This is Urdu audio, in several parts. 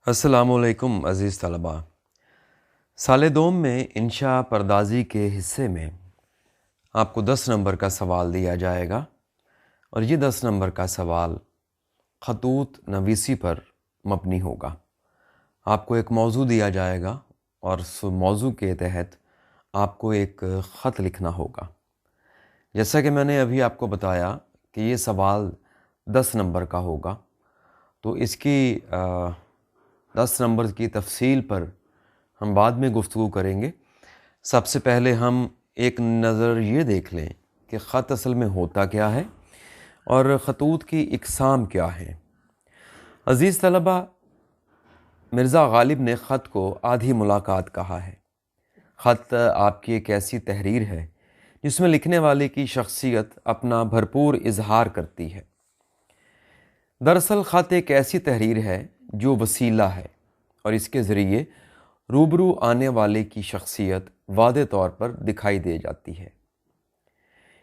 السلام علیکم عزیز طلباء۔ سال دوم میں انشاء پردازی کے حصے میں آپ کو 10 نمبر کا سوال دیا جائے گا، اور یہ 10 نمبر کا سوال خطوط نویسی پر مبنی ہوگا۔ آپ کو ایک موضوع دیا جائے گا اور اس موضوع کے تحت آپ کو ایک خط لکھنا ہوگا۔ جیسا کہ میں نے ابھی آپ کو بتایا کہ یہ سوال 10 نمبر کا ہوگا، تو اس کی 10 نمبر کی تفصیل پر ہم بعد میں گفتگو کریں گے۔ سب سے پہلے ہم ایک نظر یہ دیکھ لیں کہ خط اصل میں ہوتا کیا ہے اور خطوط کی اقسام کیا ہیں۔ عزیز طلباء، مرزا غالب نے خط کو آدھی ملاقات کہا ہے۔ خط آپ کی ایک ایسی تحریر ہے جس میں لکھنے والے کی شخصیت اپنا بھرپور اظہار کرتی ہے۔ دراصل خط ایک ایسی تحریر ہے جو وسیلہ ہے، اور اس کے ذریعے روبرو آنے والے کی شخصیت واضح طور پر دکھائی دے جاتی ہے۔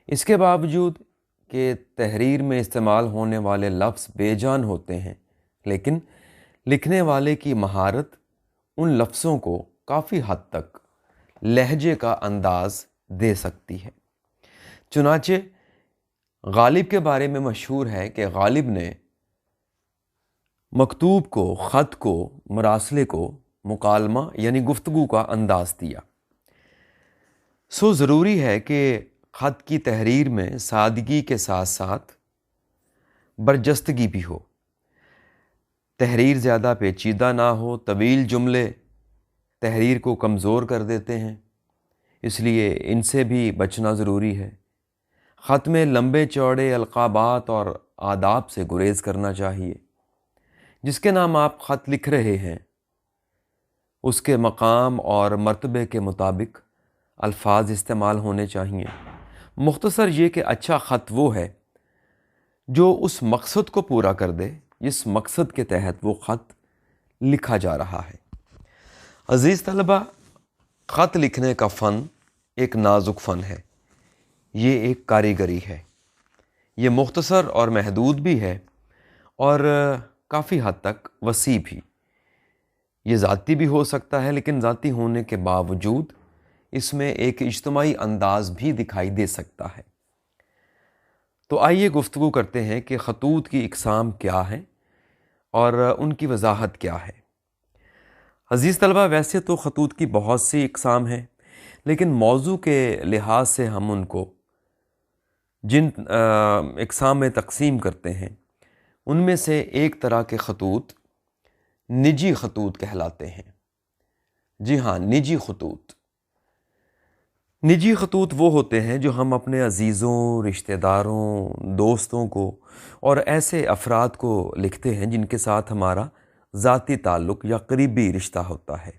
اس کے باوجود کہ تحریر میں استعمال ہونے والے لفظ بے جان ہوتے ہیں، لیکن لکھنے والے کی مہارت ان لفظوں کو کافی حد تک لہجے کا انداز دے سکتی ہے۔ چنانچہ غالب کے بارے میں مشہور ہے کہ غالب نے مکتوب کو، خط کو، مراسلے کو مکالمہ یعنی گفتگو کا انداز دیا۔ ضروری ہے کہ خط کی تحریر میں سادگی کے ساتھ ساتھ برجستگی بھی ہو۔ تحریر زیادہ پیچیدہ نہ ہو۔ طویل جملے تحریر کو کمزور کر دیتے ہیں، اس لیے ان سے بھی بچنا ضروری ہے۔ خط میں لمبے چوڑے القابات اور آداب سے گریز کرنا چاہیے۔ جس کے نام آپ خط لکھ رہے ہیں اس کے مقام اور مرتبے کے مطابق الفاظ استعمال ہونے چاہیے۔ مختصر یہ کہ اچھا خط وہ ہے جو اس مقصد کو پورا کر دے جس مقصد کے تحت وہ خط لکھا جا رہا ہے۔ عزیز طلباء، خط لکھنے کا فن ایک نازک فن ہے، یہ ایک کاریگری ہے۔ یہ مختصر اور محدود بھی ہے اور کافی حد تک وسیع بھی۔ یہ ذاتی بھی ہو سکتا ہے، لیکن ذاتی ہونے کے باوجود اس میں ایک اجتماعی انداز بھی دکھائی دے سکتا ہے۔ تو آئیے گفتگو کرتے ہیں کہ خطوط کی اقسام کیا ہیں اور ان کی وضاحت کیا ہے۔ عزیز طلبہ، ویسے تو خطوط کی بہت سی اقسام ہیں، لیکن موضوع کے لحاظ سے ہم ان کو جن اقسام میں تقسیم کرتے ہیں ان میں سے ایک طرح کے خطوط نجی خطوط کہلاتے ہیں۔ جی ہاں، نجی خطوط۔ نجی خطوط وہ ہوتے ہیں جو ہم اپنے عزیزوں، رشتہ داروں، دوستوں کو اور ایسے افراد کو لکھتے ہیں جن کے ساتھ ہمارا ذاتی تعلق یا قریبی رشتہ ہوتا ہے۔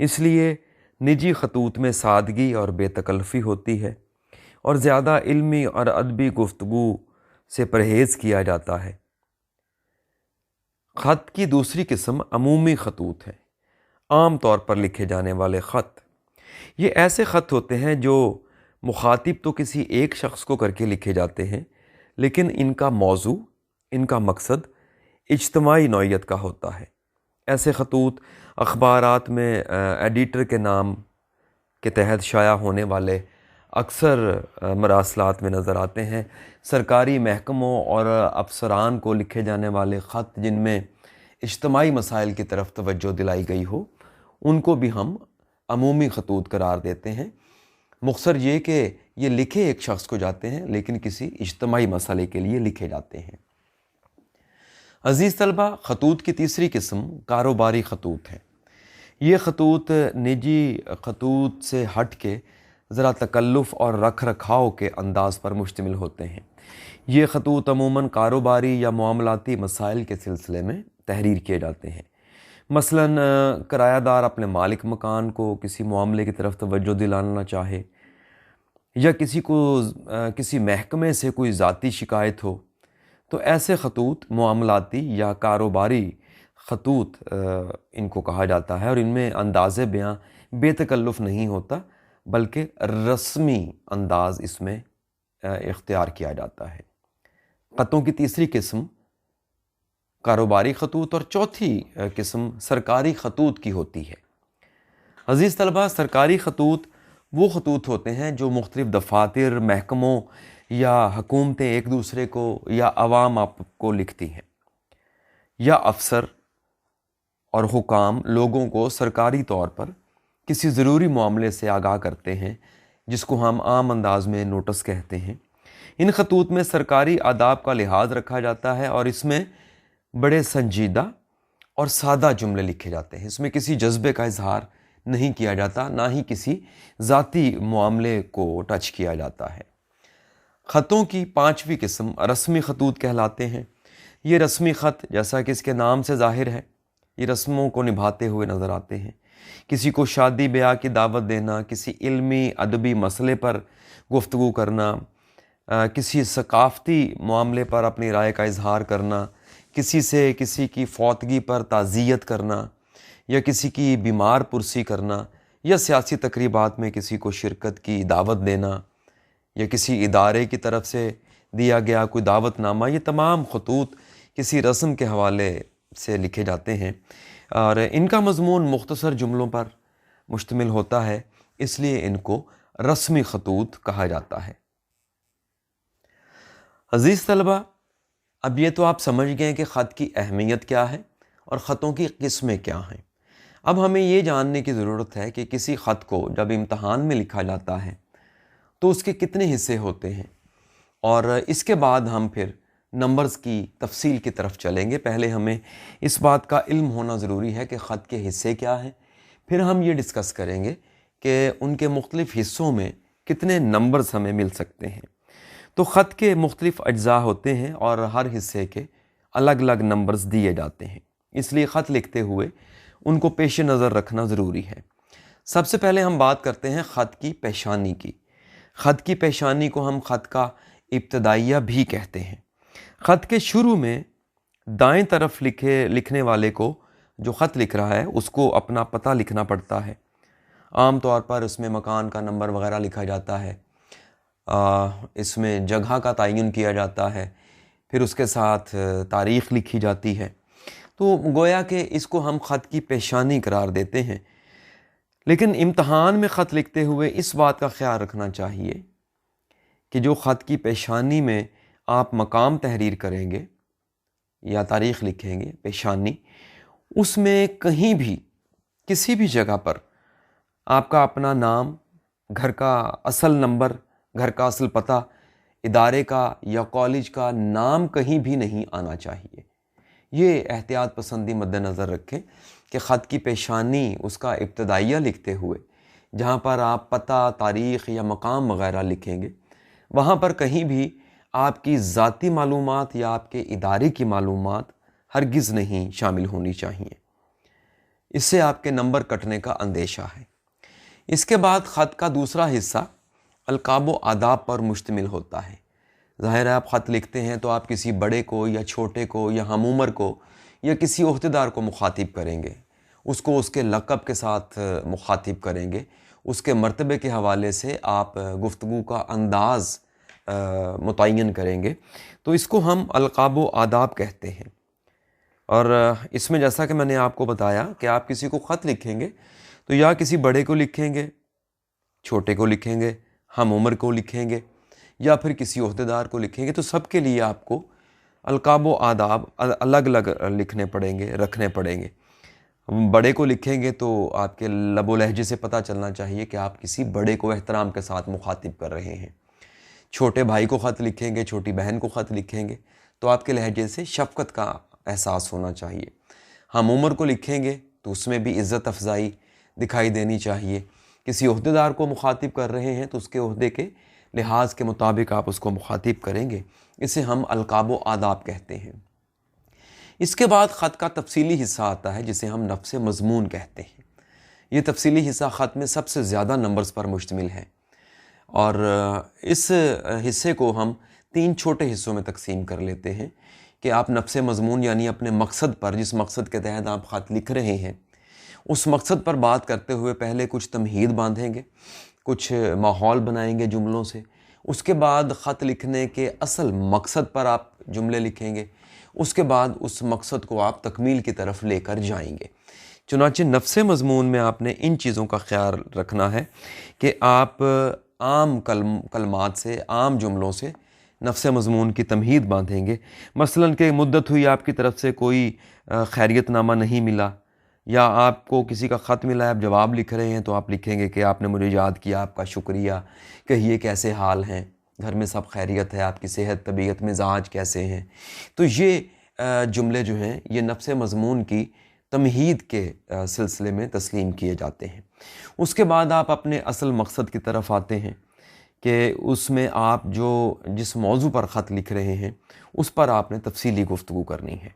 اس لیے نجی خطوط میں سادگی اور بے تکلفی ہوتی ہے، اور زیادہ علمی اور ادبی گفتگو سے پرہیز کیا جاتا ہے۔ خط کی دوسری قسم عمومی خطوط ہے، عام طور پر لکھے جانے والے خط۔ یہ ایسے خط ہوتے ہیں جو مخاطب تو کسی ایک شخص کو کر کے لکھے جاتے ہیں، لیکن ان کا موضوع، ان کا مقصد اجتماعی نوعیت کا ہوتا ہے۔ ایسے خطوط اخبارات میں ایڈیٹر کے نام کے تحت شائع ہونے والے اکثر مراسلات میں نظر آتے ہیں۔ سرکاری محکموں اور افسران کو لکھے جانے والے خط جن میں اجتماعی مسائل کی طرف توجہ دلائی گئی ہو، ان کو بھی ہم عمومی خطوط قرار دیتے ہیں۔ مختصر یہ کہ یہ لکھے ایک شخص کو جاتے ہیں، لیکن کسی اجتماعی مسئلے کے لیے لکھے جاتے ہیں۔ عزیز طلبہ، خطوط کی تیسری قسم کاروباری خطوط ہے۔ یہ خطوط نجی خطوط سے ہٹ کے ذرا تکلف اور رکھ رکھاؤ کے انداز پر مشتمل ہوتے ہیں۔ یہ خطوط عموماً کاروباری یا معاملاتی مسائل کے سلسلے میں تحریر کیے جاتے ہیں۔ مثلاً کرایہ دار اپنے مالک مکان کو کسی معاملے کی طرف توجہ دلانا چاہے، یا کسی کو کسی محکمے سے کوئی ذاتی شکایت ہو، تو ایسے خطوط معاملاتی یا کاروباری خطوط ان کو کہا جاتا ہے، اور ان میں انداز بیاں بے تکلف نہیں ہوتا، بلکہ رسمی انداز اس میں اختیار کیا جاتا ہے۔ خطوں کی تیسری قسم کاروباری خطوط، اور چوتھی قسم سرکاری خطوط کی ہوتی ہے۔ عزیز طلبہ، سرکاری خطوط وہ خطوط ہوتے ہیں جو مختلف دفاتر، محکموں یا حکومتیں ایک دوسرے کو یا عوام آپ کو لکھتی ہیں، یا افسر اور حکام لوگوں کو سرکاری طور پر کسی ضروری معاملے سے آگاہ کرتے ہیں، جس کو ہم عام انداز میں نوٹس کہتے ہیں۔ ان خطوط میں سرکاری آداب کا لحاظ رکھا جاتا ہے اور اس میں بڑے سنجیدہ اور سادہ جملے لکھے جاتے ہیں۔ اس میں کسی جذبے کا اظہار نہیں کیا جاتا، نہ ہی کسی ذاتی معاملے کو ٹچ کیا جاتا ہے۔ خطوں کی پانچویں قسم رسمی خطوط کہلاتے ہیں۔ یہ رسمی خط، جیسا کہ اس کے نام سے ظاہر ہے، یہ رسموں کو نبھاتے ہوئے نظر آتے ہیں۔ کسی کو شادی بیاہ کی دعوت دینا، کسی علمی ادبی مسئلے پر گفتگو کرنا، کسی ثقافتی معاملے پر اپنی رائے کا اظہار کرنا، کسی کی فوتگی پر تعزیت کرنا، یا کسی کی بیمار پرسی کرنا، یا سیاسی تقریبات میں کسی کو شرکت کی دعوت دینا، یا کسی ادارے کی طرف سے دیا گیا کوئی دعوت نامہ، یہ تمام خطوط کسی رسم کے حوالے سے لکھے جاتے ہیں، اور ان کا مضمون مختصر جملوں پر مشتمل ہوتا ہے، اس لیے ان کو رسمی خطوط کہا جاتا ہے۔ عزیز طلبہ، اب یہ تو آپ سمجھ گئے کہ خط کی اہمیت کیا ہے اور خطوں کی قسمیں کیا ہیں۔ اب ہمیں یہ جاننے کی ضرورت ہے کہ کسی خط کو جب امتحان میں لکھا جاتا ہے تو اس کے کتنے حصے ہوتے ہیں، اور اس کے بعد ہم پھر نمبرز کی تفصیل کی طرف چلیں گے۔ پہلے ہمیں اس بات کا علم ہونا ضروری ہے کہ خط کے حصے کیا ہیں، پھر ہم یہ ڈسکس کریں گے کہ ان کے مختلف حصوں میں کتنے نمبرز ہمیں مل سکتے ہیں۔ تو خط کے مختلف اجزاء ہوتے ہیں اور ہر حصے کے الگ الگ نمبرز دیے جاتے ہیں، اس لیے خط لکھتے ہوئے ان کو پیش نظر رکھنا ضروری ہے۔ سب سے پہلے ہم بات کرتے ہیں خط کی پیشانی کی۔ خط کی پیشانی کو ہم خط کا ابتدائیہ بھی کہتے ہیں۔ خط کے شروع میں دائیں طرف لکھنے والے کو، جو خط لکھ رہا ہے، اس کو اپنا پتہ لکھنا پڑتا ہے۔ عام طور پر اس میں مکان کا نمبر وغیرہ لکھا جاتا ہے، اس میں جگہ کا تعین کیا جاتا ہے، پھر اس کے ساتھ تاریخ لکھی جاتی ہے۔ تو گویا کہ اس کو ہم خط کی پیشانی قرار دیتے ہیں۔ لیکن امتحان میں خط لکھتے ہوئے اس بات کا خیال رکھنا چاہیے کہ جو خط کی پیشانی میں آپ مقام تحریر کریں گے یا تاریخ لکھیں گے، پیشانی، اس میں کہیں بھی کسی بھی جگہ پر آپ کا اپنا نام، گھر کا اصل نمبر، گھر کا اصل پتہ، ادارے کا یا کالج کا نام کہیں بھی نہیں آنا چاہیے۔ یہ احتیاط پسندی مد نظر رکھیں کہ خط کی پیشانی اس کا ابتدائیہ لکھتے ہوئے جہاں پر آپ پتہ، تاریخ یا مقام وغیرہ لکھیں گے، وہاں پر کہیں بھی آپ کی ذاتی معلومات یا آپ کے ادارے کی معلومات ہرگز نہیں شامل ہونی چاہیے۔ اس سے آپ کے نمبر کٹنے کا اندیشہ ہے۔ اس کے بعد خط کا دوسرا حصہ القاب و آداب پر مشتمل ہوتا ہے۔ ظاہر ہے، آپ خط لکھتے ہیں تو آپ کسی بڑے کو یا چھوٹے کو یا ہم عمر کو یا کسی عہدیدار کو مخاطب کریں گے، اس کو اس کے لقب کے ساتھ مخاطب کریں گے، اس کے مرتبے کے حوالے سے آپ گفتگو کا انداز متعین کریں گے، تو اس کو ہم القاب و آداب کہتے ہیں۔ اور اس میں جیسا کہ میں نے آپ کو بتایا کہ آپ کسی کو خط لکھیں گے تو یا کسی بڑے کو لکھیں گے، چھوٹے کو لکھیں گے، ہم عمر کو لکھیں گے، یا پھر کسی عہدیدار کو لکھیں گے، تو سب کے لیے آپ کو القاب و آداب الگ الگ لکھنے پڑیں گے، رکھنے پڑیں گے۔ بڑے کو لکھیں گے تو آپ کے لب و لہجے سے پتہ چلنا چاہیے کہ آپ کسی بڑے کو احترام کے ساتھ مخاطب کر رہے ہیں۔ چھوٹے بھائی کو خط لکھیں گے، چھوٹی بہن کو خط لکھیں گے تو آپ کے لہجے سے شفقت کا احساس ہونا چاہیے۔ ہم عمر کو لکھیں گے تو اس میں بھی عزت افزائی دکھائی دینی چاہیے۔ کسی عہدیدار کو مخاطب کر رہے ہیں تو اس کے عہدے کے لحاظ کے مطابق آپ اس کو مخاطب کریں گے، اسے ہم القاب و آداب کہتے ہیں۔ اس کے بعد خط کا تفصیلی حصہ آتا ہے جسے ہم نفس مضمون کہتے ہیں۔ یہ تفصیلی حصہ خط میں سب سے زیادہ نمبرز پر مشتمل ہے، اور اس حصے کو ہم 3 چھوٹے حصوں میں تقسیم کر لیتے ہیں کہ آپ نفس مضمون یعنی اپنے مقصد پر، جس مقصد کے تحت آپ خط لکھ رہے ہیں، اس مقصد پر بات کرتے ہوئے پہلے کچھ تمہید باندھیں گے، کچھ ماحول بنائیں گے جملوں سے، اس کے بعد خط لکھنے کے اصل مقصد پر آپ جملے لکھیں گے، اس کے بعد اس مقصد کو آپ تکمیل کی طرف لے کر جائیں گے۔ چنانچہ نفس مضمون میں آپ نے ان چیزوں کا خیال رکھنا ہے کہ آپ عام کلمات سے، عام جملوں سے نفس مضمون کی تمہید باندھیں گے۔ مثلاً کہ مدت ہوئی آپ کی طرف سے کوئی خیریت نامہ نہیں ملا، یا آپ کو کسی کا خط ملا ہے، آپ جواب لکھ رہے ہیں، تو آپ لکھیں گے کہ آپ نے مجھے یاد کیا، آپ کا شکریہ، کہیے کیسے حال ہیں، گھر میں سب خیریت ہے، آپ کی صحت، طبیعت، مزاج کیسے ہیں۔ تو یہ جملے جو ہیں یہ نفس مضمون کی تمہید کے سلسلے میں تسلیم کیے جاتے ہیں۔ اس کے بعد آپ اپنے اصل مقصد کی طرف آتے ہیں کہ اس میں آپ جس موضوع پر خط لکھ رہے ہیں اس پر آپ نے تفصیلی گفتگو کرنی ہے۔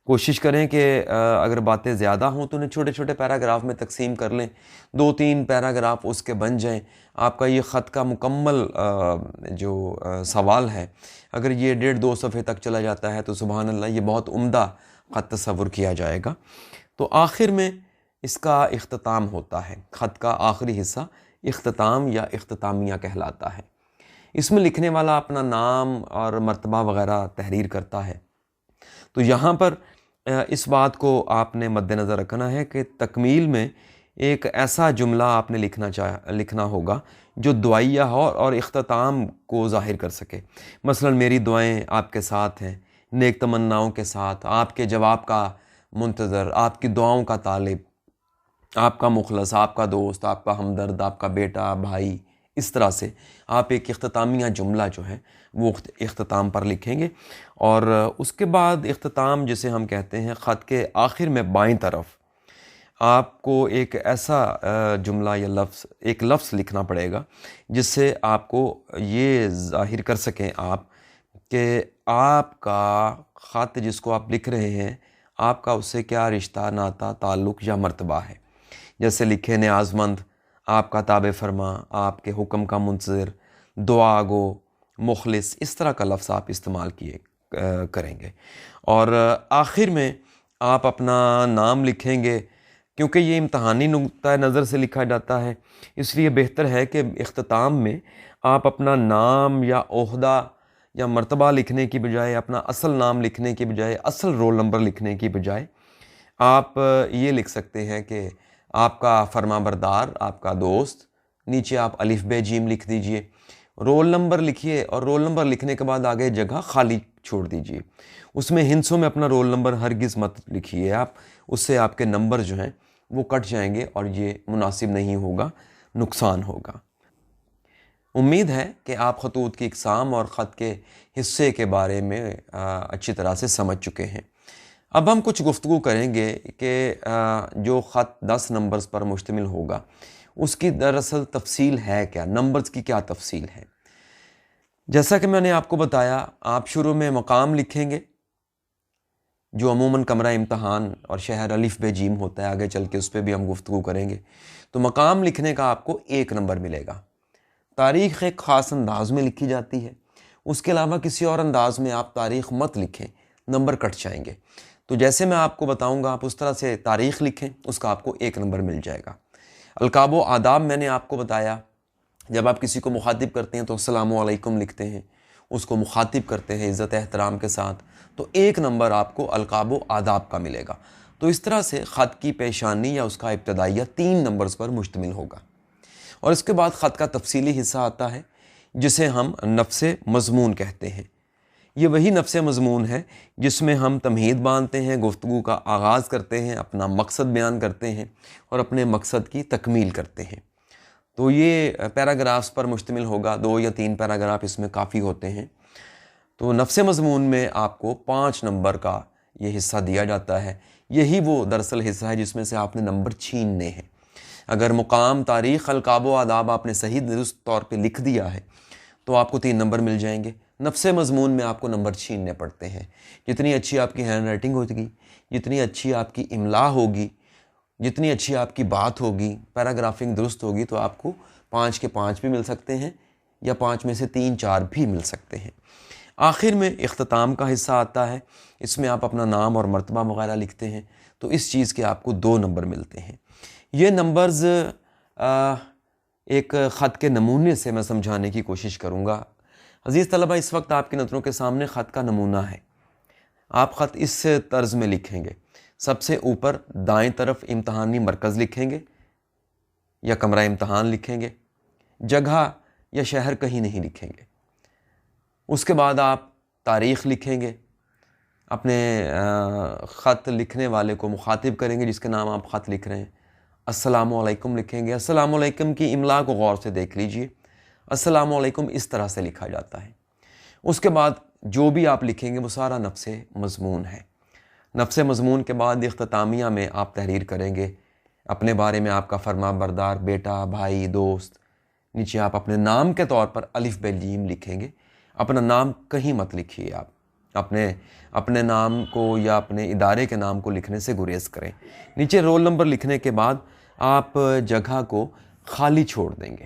کوشش کریں کہ اگر باتیں زیادہ ہوں تو انہیں چھوٹے چھوٹے پیراگراف میں تقسیم کر لیں، 2-3 پیراگراف اس کے بن جائیں۔ آپ کا یہ خط کا مکمل جو سوال ہے، اگر یہ 1.5-2 صفحے تک چلا جاتا ہے تو سبحان اللہ یہ بہت عمدہ خط تصور کیا جائے گا۔ تو آخر میں اس کا اختتام ہوتا ہے، خط کا آخری حصہ اختتام یا اختتامیہ کہلاتا ہے۔ اس میں لکھنے والا اپنا نام اور مرتبہ وغیرہ تحریر کرتا ہے۔ تو یہاں پر اس بات کو آپ نے مد نظر رکھنا ہے کہ تکمیل میں ایک ایسا جملہ آپ نے لکھنا ہوگا جو دعائیہ ہو اور اختتام کو ظاہر کر سکے۔ مثلا میری دعائیں آپ کے ساتھ ہیں، نیک تمناؤں کے ساتھ، آپ کے جواب کا منتظر، آپ کی دعاؤں کا طالب، آپ کا مخلص، آپ کا دوست، آپ کا ہمدرد، آپ کا بیٹا، بھائی۔ اس طرح سے آپ ایک اختتامیہ جملہ جو ہے وہ اختتام پر لکھیں گے، اور اس کے بعد اختتام جسے ہم کہتے ہیں، خط کے آخر میں بائیں طرف آپ کو ایک ایسا جملہ یا ایک لفظ لکھنا پڑے گا جس سے آپ کو یہ ظاہر کر سکیں آپ کہ آپ کا خط جس کو آپ لکھ رہے ہیں، آپ کا اس سے کیا رشتہ، ناتا، تعلق یا مرتبہ ہے۔ جیسے لکھے نیاز مند، آپ کا تابع فرما، آپ کے حکم کا منتظر، دعا گو، مخلص، اس طرح کا لفظ آپ استعمال کریں گے۔ اور آخر میں آپ اپنا نام لکھیں گے۔ کیونکہ یہ امتحانی نقطہ نظر سے لکھا جاتا ہے، اس لیے بہتر ہے کہ اختتام میں آپ اپنا نام یا عہدہ یا مرتبہ لکھنے کی بجائے، اپنا اصل نام لکھنے کی بجائے، اصل رول نمبر لکھنے کی بجائے آپ یہ لکھ سکتے ہیں کہ آپ کا فرما بردار، آپ کا دوست، نیچے آپ الف ب جیم لکھ دیجئے، رول نمبر لکھیے، اور رول نمبر لکھنے کے بعد آگے جگہ خالی چھوڑ دیجئے۔ اس میں ہندسوں میں اپنا رول نمبر ہرگز مت لکھیے آپ، اس سے آپ کے نمبر جو ہیں وہ کٹ جائیں گے اور یہ مناسب نہیں ہوگا، نقصان ہوگا۔ امید ہے کہ آپ خطوط کی اقسام اور خط کے حصے کے بارے میں اچھی طرح سے سمجھ چکے ہیں۔ اب ہم کچھ گفتگو کریں گے کہ جو خط 10 نمبرز پر مشتمل ہوگا اس کی دراصل تفصیل ہے کیا، نمبرز کی کیا تفصیل ہے۔ جیسا کہ میں نے آپ کو بتایا، آپ شروع میں مقام لکھیں گے جو عموماً کمرہ امتحان اور شہر الف ب جیم ہوتا ہے، آگے چل کے اس پہ بھی ہم گفتگو کریں گے۔ تو مقام لکھنے کا آپ کو 1 نمبر ملے گا۔ تاریخ ایک خاص انداز میں لکھی جاتی ہے، اس کے علاوہ کسی اور انداز میں آپ تاریخ مت لکھیں، نمبر کٹ جائیں گے۔ تو جیسے میں آپ کو بتاؤں گا آپ اس طرح سے تاریخ لکھیں، اس کا آپ کو 1 نمبر مل جائے گا۔ القاب و آداب میں نے آپ کو بتایا، جب آپ کسی کو مخاطب کرتے ہیں تو السلام علیکم لکھتے ہیں، اس کو مخاطب کرتے ہیں عزت احترام کے ساتھ، تو 1 نمبر آپ کو القاب و آداب کا ملے گا۔ تو اس طرح سے خط کی پیشانی یا اس کا ابتدائیہ 3 نمبرز پر مشتمل ہوگا۔ اور اس کے بعد خط کا تفصیلی حصہ آتا ہے جسے ہم نفس مضمون کہتے ہیں۔ یہ وہی نفس مضمون ہے جس میں ہم تمہید باندھتے ہیں، گفتگو کا آغاز کرتے ہیں، اپنا مقصد بیان کرتے ہیں اور اپنے مقصد کی تکمیل کرتے ہیں۔ تو یہ پیراگرافز پر مشتمل ہوگا، 2 یا 3 پیراگراف اس میں کافی ہوتے ہیں۔ تو نفس مضمون میں آپ کو 5 نمبر کا یہ حصہ دیا جاتا ہے۔ یہی وہ دراصل حصہ ہے جس میں سے آپ نے نمبر چھیننے ہیں۔ اگر مقام، تاریخ، القاب و آداب آپ نے صحیح درست طور پہ لکھ دیا ہے تو آپ کو 3 نمبر مل جائیں گے۔ نفس مضمون میں آپ کو نمبر چھیننے پڑتے ہیں۔ جتنی اچھی آپ کی ہینڈ رائٹنگ ہوگی، جتنی اچھی آپ کی املا ہوگی، جتنی اچھی آپ کی بات ہوگی، پیراگرافنگ درست ہوگی، تو آپ کو 5 کے 5 بھی مل سکتے ہیں یا 5 میں سے 3-4 بھی مل سکتے ہیں۔ آخر میں اختتام کا حصہ آتا ہے، اس میں آپ اپنا نام اور مرتبہ وغیرہ لکھتے ہیں، تو اس چیز کے آپ کو 2 نمبر ملتے ہیں۔ یہ نمبرز ایک خط کے نمونے سے میں سمجھانے کی کوشش کروں گا۔ عزیز طلبہ، اس وقت آپ کی نظروں کے سامنے خط کا نمونہ ہے۔ آپ خط اس طرز میں لکھیں گے، سب سے اوپر دائیں طرف امتحانی مرکز لکھیں گے یا کمرہ امتحان لکھیں گے، جگہ یا شہر کہیں نہیں لکھیں گے۔ اس کے بعد آپ تاریخ لکھیں گے، اپنے خط لکھنے والے کو مخاطب کریں گے جس کے نام آپ خط لکھ رہے ہیں، السلام علیکم لکھیں گے۔ السلام علیکم کی املا کو غور سے دیکھ لیجئے، السلام علیکم اس طرح سے لکھا جاتا ہے۔ اس کے بعد جو بھی آپ لکھیں گے وہ سارا نفس مضمون ہے۔ نفس مضمون کے بعد اختتامیہ میں آپ تحریر کریں گے اپنے بارے میں، آپ کا فرما بردار بیٹا، بھائی، دوست۔ نیچے آپ اپنے نام کے طور پر الف ب ج لکھیں گے۔ اپنا نام کہیں مت لکھیے، آپ اپنے نام کو یا اپنے ادارے کے نام کو لکھنے سے گریز کریں۔ نیچے رول نمبر لکھنے کے بعد آپ جگہ کو خالی چھوڑ دیں گے۔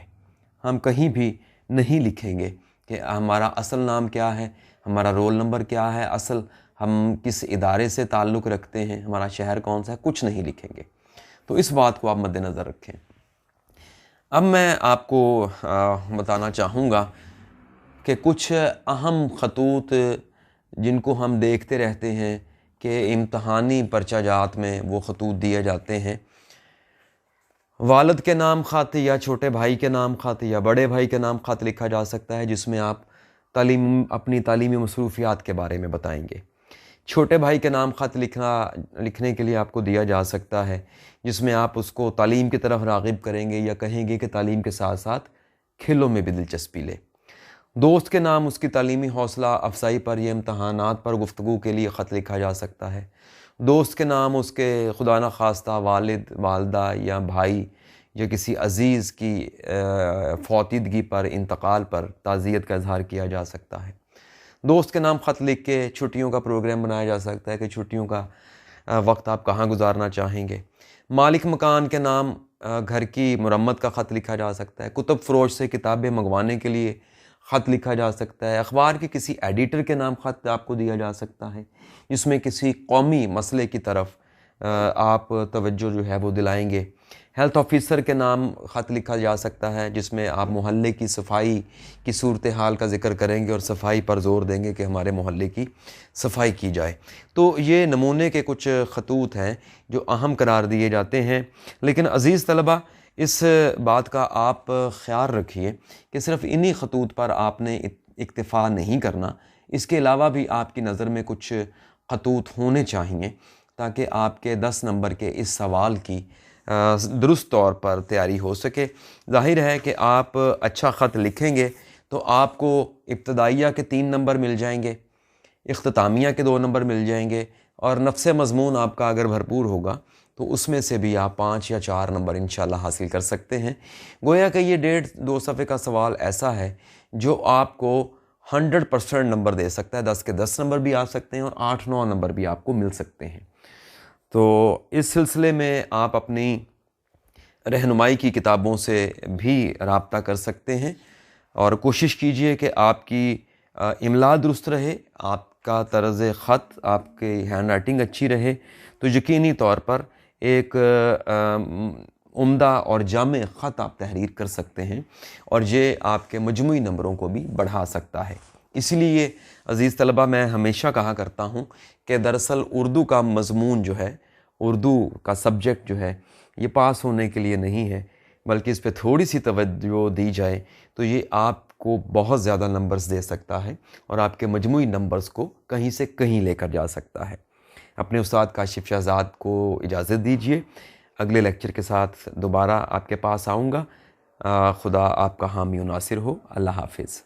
ہم کہیں بھی نہیں لکھیں گے کہ ہمارا اصل نام کیا ہے، ہمارا رول نمبر کیا ہے، اصل ہم کس ادارے سے تعلق رکھتے ہیں، ہمارا شہر کون سا ہے، کچھ نہیں لکھیں گے۔ تو اس بات کو آپ مد نظر رکھیں۔ اب میں آپ کو بتانا چاہوں گا کہ کچھ اہم خطوط جن کو ہم دیکھتے رہتے ہیں کہ امتحانی پرچہ جات میں وہ خطوط دیے جاتے ہیں۔ والد کے نام خط یا چھوٹے بھائی کے نام خط یا بڑے بھائی کے نام خط لکھا جا سکتا ہے جس میں آپ اپنی تعلیمی مصروفیات کے بارے میں بتائیں گے۔ چھوٹے بھائی کے نام خط لکھنے کے لیے آپ کو دیا جا سکتا ہے جس میں آپ اس کو تعلیم کی طرف راغب کریں گے یا کہیں گے کہ تعلیم کے ساتھ ساتھ کھیلوں میں بھی دلچسپی لے۔ دوست کے نام اس کی تعلیمی حوصلہ افزائی پر یا امتحانات پر گفتگو کے لیے خط لکھا جا سکتا ہے۔ دوست کے نام اس کے خدا نخواستہ والد، والدہ یا بھائی یا کسی عزیز کی فوتیدگی پر، انتقال پر تعزیت کا اظہار کیا جا سکتا ہے۔ دوست کے نام خط لکھ کے چھٹیوں کا پروگرام بنایا جا سکتا ہے کہ چھٹیوں کا وقت آپ کہاں گزارنا چاہیں گے۔ مالک مکان کے نام گھر کی مرمت کا خط لکھا جا سکتا ہے۔ کتب فروش سے کتابیں منگوانے کے لیے خط لکھا جا سکتا ہے۔ اخبار کے کسی ایڈیٹر کے نام خط آپ کو دیا جا سکتا ہے جس میں کسی قومی مسئلے کی طرف آپ توجہ جو ہے وہ دلائیں گے۔ ہیلتھ آفیسر کے نام خط لکھا جا سکتا ہے جس میں آپ محلے کی صفائی کی صورتحال کا ذکر کریں گے اور صفائی پر زور دیں گے کہ ہمارے محلے کی صفائی کی جائے۔ تو یہ نمونے کے کچھ خطوط ہیں جو اہم قرار دیے جاتے ہیں، لیکن عزیز طلبہ اس بات کا آپ خیال رکھیے کہ صرف انہی خطوط پر آپ نے اکتفا نہیں کرنا، اس کے علاوہ بھی آپ کی نظر میں کچھ خطوط ہونے چاہیے تاکہ آپ کے 10 نمبر کے اس سوال کی درست طور پر تیاری ہو سکے۔ ظاہر ہے کہ آپ اچھا خط لکھیں گے تو آپ کو ابتدائیہ کے 3 نمبر مل جائیں گے، اختتامیہ کے 2 نمبر مل جائیں گے، اور نفس مضمون آپ کا اگر بھرپور ہوگا تو اس میں سے بھی آپ 5 یا 4 نمبر انشاءاللہ حاصل کر سکتے ہیں۔ گویا کہ یہ 1.5-2 صفحے کا سوال ایسا ہے جو آپ کو 100% نمبر دے سکتا ہے، 10 کے 10 نمبر بھی آ سکتے ہیں اور 8-9 نمبر بھی آپ کو مل سکتے ہیں۔ تو اس سلسلے میں آپ اپنی رہنمائی کی کتابوں سے بھی رابطہ کر سکتے ہیں اور کوشش کیجئے کہ آپ کی املا درست رہے، آپ کا طرز خط، آپ کی ہینڈ رائٹنگ اچھی رہے تو یقینی طور پر ایک عمدہ اور جامع خط آپ تحریر کر سکتے ہیں اور یہ آپ کے مجموعی نمبروں کو بھی بڑھا سکتا ہے۔ اس لیے عزیز طلبہ میں ہمیشہ کہا کرتا ہوں کہ دراصل اردو کا مضمون جو ہے، اردو کا سبجیکٹ جو ہے، یہ پاس ہونے کے لیے نہیں ہے، بلکہ اس پہ تھوڑی سی توجہ دی جائے تو یہ آپ کو بہت زیادہ نمبرز دے سکتا ہے اور آپ کے مجموعی نمبرز کو کہیں سے کہیں لے کر جا سکتا ہے۔ اپنے استاد کاشف شہزاد کو اجازت دیجیے، اگلے لیکچر کے ساتھ دوبارہ آپ کے پاس آؤں گا۔ خدا آپ کا حامی و ناصر ہو۔ اللہ حافظ۔